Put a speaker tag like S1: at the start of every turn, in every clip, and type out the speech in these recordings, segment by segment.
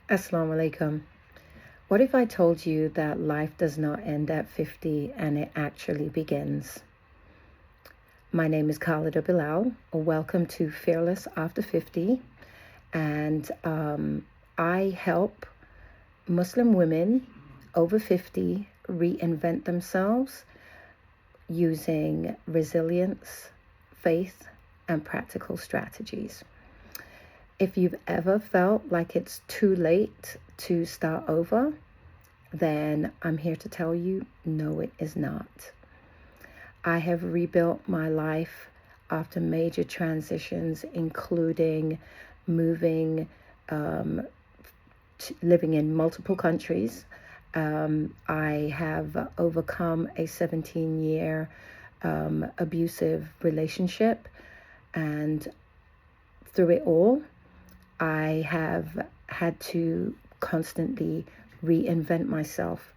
S1: Assalamu alaikum. What if I told you that life does not end at 50 and it actually begins? My name is Khalidah Bilal. Welcome to Fearless After 50. And I help Muslim women over 50 reinvent themselves using resilience, faith, and practical strategies. If you've ever felt like it's too late to start over, then I'm here to tell you, no, it is not. I have rebuilt my life after major transitions, including moving, living in multiple countries. I have overcome a 17-year abusive relationship, and through it all, I have had to constantly reinvent myself.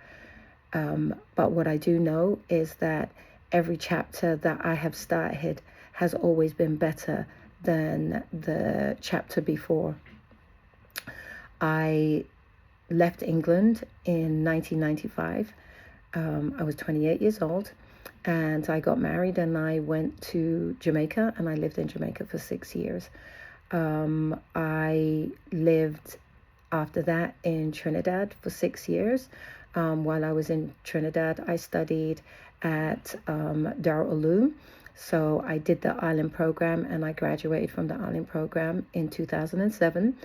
S1: But what I do know is that every chapter that I have started has always been better than the chapter before. I left England in 1995. I was 28 years old, and I got married, and I went to Jamaica, and I lived in Jamaica for 6 years. I lived after that in Trinidad for 6 years. While I was in Trinidad, I studied at Dar Uloom. So I did the Aalim program, and I graduated from the Aalim program in 2007.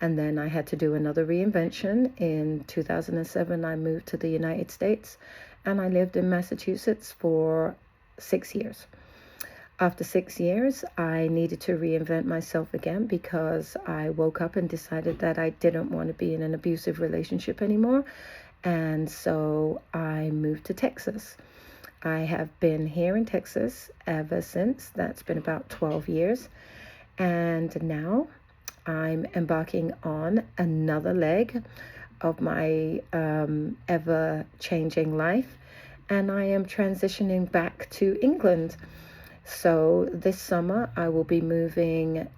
S1: And then I had to do another reinvention. In 2007, I moved to the United States, and I lived in Massachusetts for 6 years. After 6 years, I needed to reinvent myself again because I woke up and decided that I didn't want to be in an abusive relationship anymore. And so I moved to Texas. I have been here in Texas ever since. That's been about 12 years. And now I'm embarking on another leg of my ever-changing life. And I am transitioning back to England. So this summer, I will be moving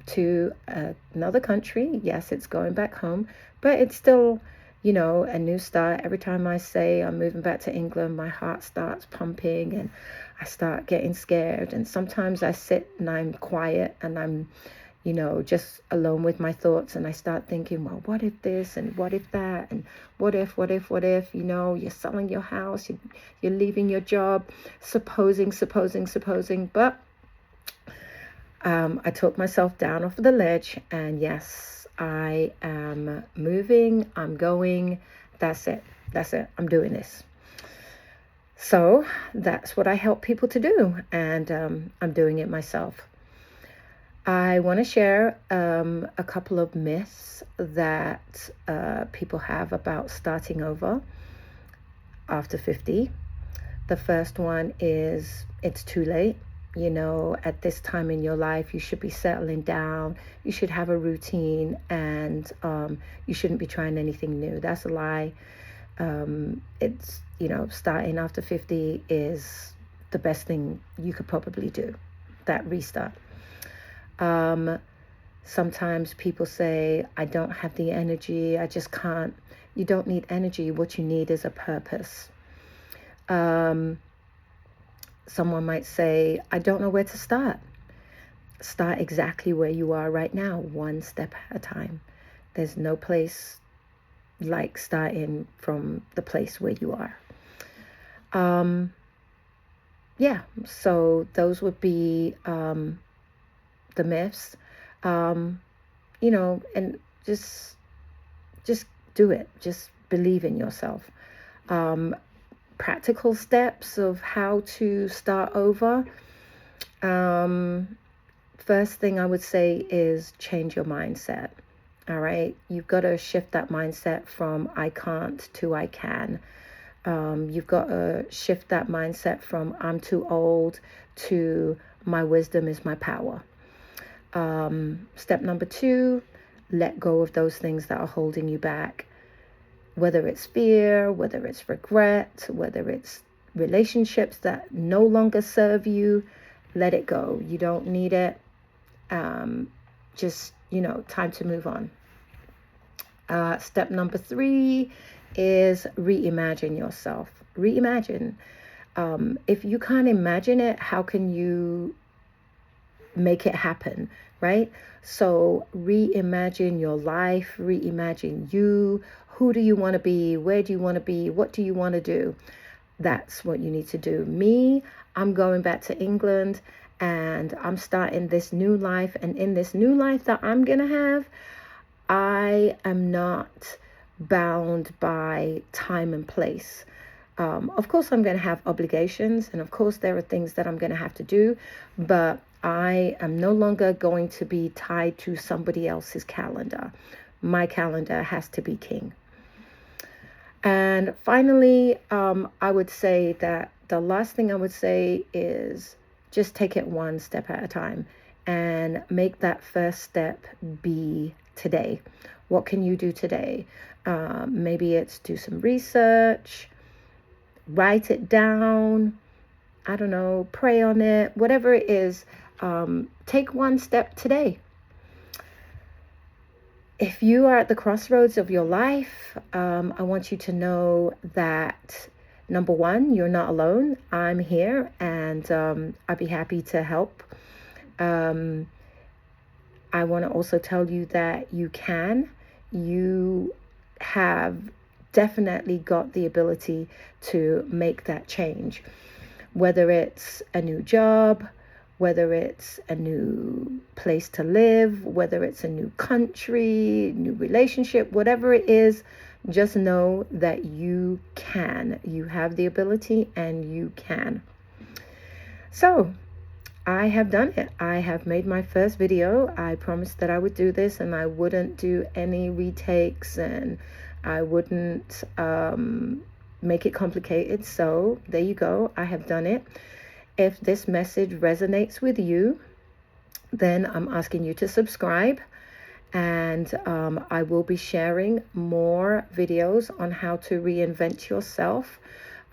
S1: to another country. Yes, it's going back home, but it's still, a new start. Every time I say I'm moving back to England, my heart starts pumping and I start getting scared. And sometimes I sit and I'm quiet and I'm, just alone with my thoughts, and I start thinking, well, what if this and what if that and what if, you're selling your house, you're leaving your job, supposing. But I took myself down off the ledge, and yes, I am moving, I'm going, that's it, I'm doing this. So that's what I help people to do, and I'm doing it myself. I want to share a couple of myths that people have about starting over after 50. The first one is it's too late. At this time in your life, you should be settling down. You should have a routine, and you shouldn't be trying anything new. That's a lie. It's, starting after 50 is the best thing you could probably do, that restart. Sometimes people say, I don't have the energy, I just can't. You don't need energy. What you need is a purpose. Someone might say, I don't know where to start. Start exactly where you are right now, one step at a time. There's no place like starting from the place where you are. So those would be the myths, and just do it. Just believe in yourself. Practical steps of how to start over. First thing I would say is change your mindset. All right, you've got to shift that mindset from I can't to I can. You've got to shift that mindset from I'm too old to my wisdom is my power. Step number 2, let go of those things that are holding you back. Whether it's fear, whether it's regret, whether it's relationships that no longer serve you, let it go. You don't need it. Just, time to move on. Step number 3 is reimagine yourself. Reimagine. If you can't imagine it, how can you make it happen, right? So reimagine your life, reimagine you. Who do you want to be? Where do you want to be? What do you want to do? That's what you need to do. Me, I'm going back to England and I'm starting this new life. And in this new life that I'm going to have, I am not bound by time and place. Of course, I'm going to have obligations, and of course, there are things that I'm going to have to do, but I am no longer going to be tied to somebody else's calendar. My calendar has to be king. And finally, I would say that the last thing I would say is just take it one step at a time and make that first step be today. What can you do today? Maybe it's do some research, write it down, I don't know, pray on it, whatever it is. Take one step today. If you are at the crossroads of your life, I want you to know that, number one, you're not alone. I'm here, and I'd be happy to help. I want to also tell you that you have definitely got the ability to make that change, whether it's a new job, whether it's a new place to live, whether it's a new country, new relationship, whatever it is, just know that you can. You have the ability and you can. So I have done it. I have made my first video. I promised that I would do this and I wouldn't do any retakes and I wouldn't make it complicated. So there you go. I have done it. If this message resonates with you, then I'm asking you to subscribe, and I will be sharing more videos on how to reinvent yourself,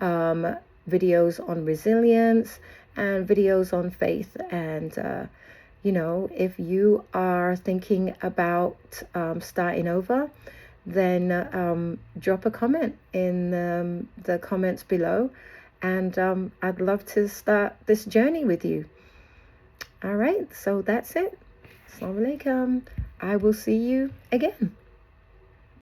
S1: videos on resilience, and videos on faith. And if you are thinking about starting over, then drop a comment in the comments below, and I'd love to start this journey with you. All right, so that's it. Assalamu alaikum. I will see you again.